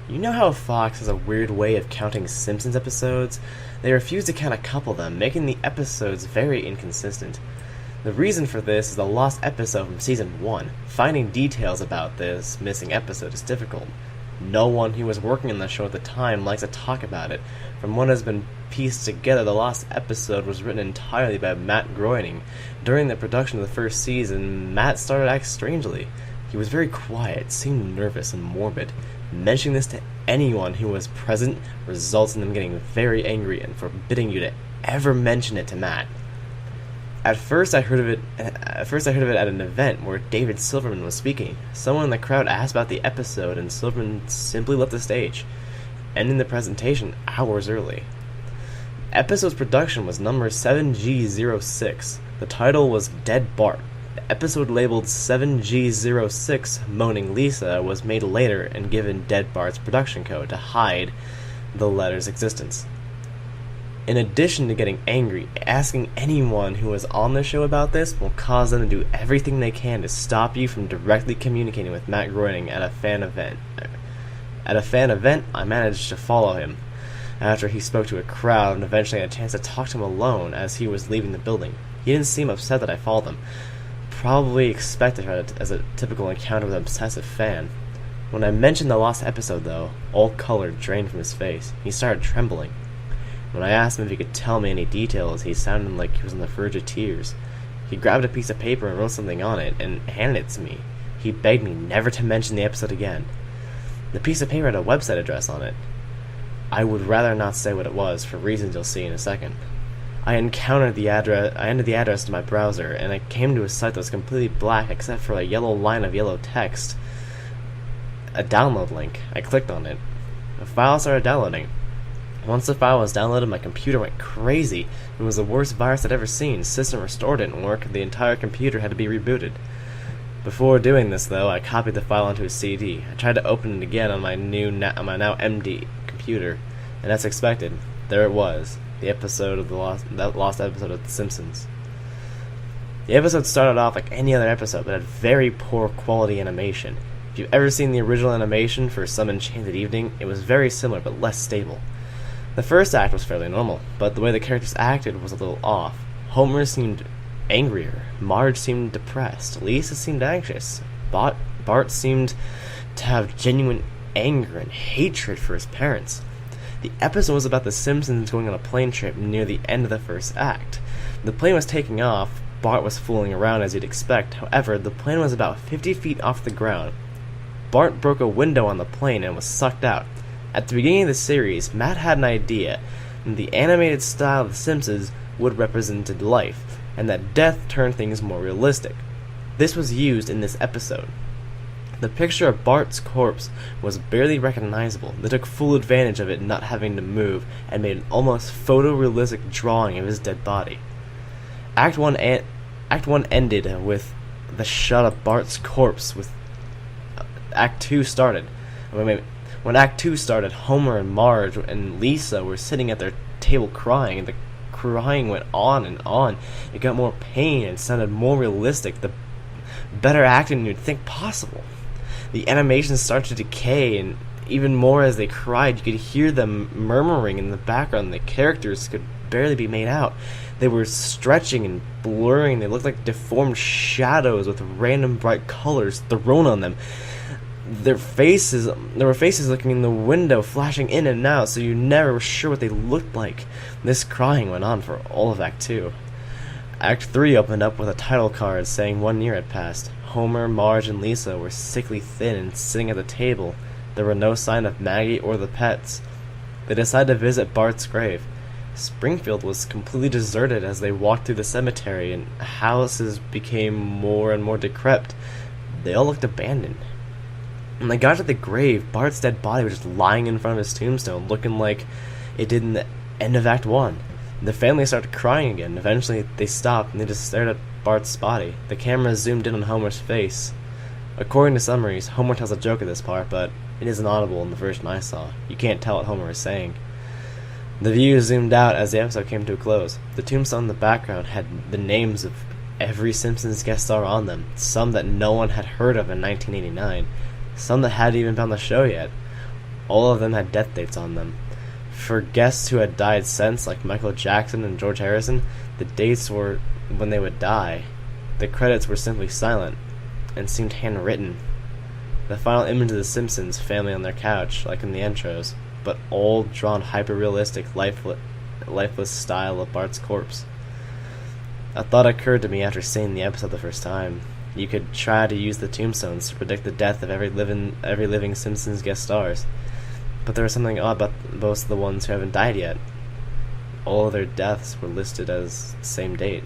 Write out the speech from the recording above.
You know how Fox has a weird way of counting Simpsons episodes? They refuse to count a couple of them, making the episodes very inconsistent. The reason for this is the lost episode from Season 1. Finding details about this missing episode is difficult. No one who was working on the show at the time likes to talk about it. From what has been pieced together, the lost episode was written entirely by Matt Groening. During the production of the first season, Matt started to act strangely. He was very quiet, seemed nervous and morbid. Mentioning this to anyone who was present results in them getting very angry and forbidding you to ever mention it to Matt. At first I heard of it at an event where David Silverman was speaking. Someone in the crowd asked about the episode and Silverman simply left the stage, ending the presentation hours early. The episode's production was number 7G06. The title was Dead Bart. The episode labeled 7G06 Moaning Lisa was made later and given Dead Bart's production code to hide the letter's existence. In addition to getting angry, asking anyone who is on the show about this will cause them to do everything they can to stop you from directly communicating with Matt Groening at a fan event. At a fan event, I managed to follow him after he spoke to a crowd and eventually had a chance to talk to him alone as he was leaving the building. He didn't seem upset that I followed him. Probably expected it as a typical encounter with an obsessive fan. When I mentioned the lost episode, though, all color drained from his face. He started trembling. When I asked him if he could tell me any details, he sounded like he was on the verge of tears. He grabbed a piece of paper and wrote something on it and handed it to me. He begged me never to mention the episode again. The piece of paper had a website address on it. I would rather not say what it was, for reasons you'll see in a second. I entered the address to my browser, and I came to a site that was completely black except for a yellow line of yellow text. A download link. I clicked on it. The file started downloading. Once the file was downloaded, my computer went crazy. It was the worst virus I'd ever seen. System restored didn't work. The entire computer had to be rebooted. Before doing this, though, I copied the file onto a CD. I tried to open it again on my now empty computer, and as expected, there it was. The lost episode of The Simpsons. The episode started off like any other episode, but had very poor quality animation. If you've ever seen the original animation for Some Enchanted Evening, it was very similar but less stable. The first act was fairly normal, but the way the characters acted was a little off. Homer seemed angrier, Marge seemed depressed, Lisa seemed anxious, Bart seemed to have genuine anger and hatred for his parents. The episode was about the Simpsons going on a plane trip near the end of the first act. The plane was taking off. Bart was fooling around as you'd expect. However, the plane was about 50 feet off the ground. Bart broke a window on the plane and was sucked out. At the beginning of the series, Matt had an idea that the animated style of The Simpsons would represent life, and that death turned things more realistic. This was used in this episode. The picture of Bart's corpse was barely recognizable. They took full advantage of it not having to move and made an almost photorealistic drawing of his dead body. Act 1 ended with the shot of Bart's corpse. Act 2 started. When Act 2 started, Homer and Marge and Lisa were sitting at their table crying, and the crying went on and on. It got more pain and sounded more realistic, the better acting you'd think possible. The animation started to decay, and even more as they cried, you could hear them murmuring in the background. The characters could barely be made out. They were stretching and blurring. They looked like deformed shadows with random bright colors thrown on them. There were faces looking in the window, flashing in and out, so you never were sure what they looked like. This crying went on for all of Act 2. Act 3 opened up with a title card saying 1 year had passed. Homer, Marge, and Lisa were sickly thin and sitting at the table. There were no sign of Maggie or the pets. They decided to visit Bart's grave. Springfield was completely deserted as they walked through the cemetery, and houses became more and more decrepit. They all looked abandoned. When they got to the grave, Bart's dead body was just lying in front of his tombstone, looking like it did in the end of Act 1. The family started crying again. Eventually, they stopped, and they just stared at Bart's body. The camera zoomed in on Homer's face. According to summaries, Homer tells a joke at this part, but it isn't audible in the version I saw. You can't tell what Homer is saying. The view zoomed out as the episode came to a close. The tombstone in the background had the names of every Simpsons guest star on them, some that no one had heard of in 1989, some that hadn't even been on the show yet. All of them had death dates on them. For guests who had died since, like Michael Jackson and George Harrison, the dates were when they would die. The credits were simply silent and seemed handwritten. The final image of the Simpsons family on their couch, like in the intros, but all drawn hyper-realistic, lifeless style of Bart's corpse. A thought occurred to me after seeing the episode the first time. You could try to use the tombstones to predict the death of every living Simpsons guest stars. But there was something odd about most of the ones who haven't died yet. All of their deaths were listed as the same date.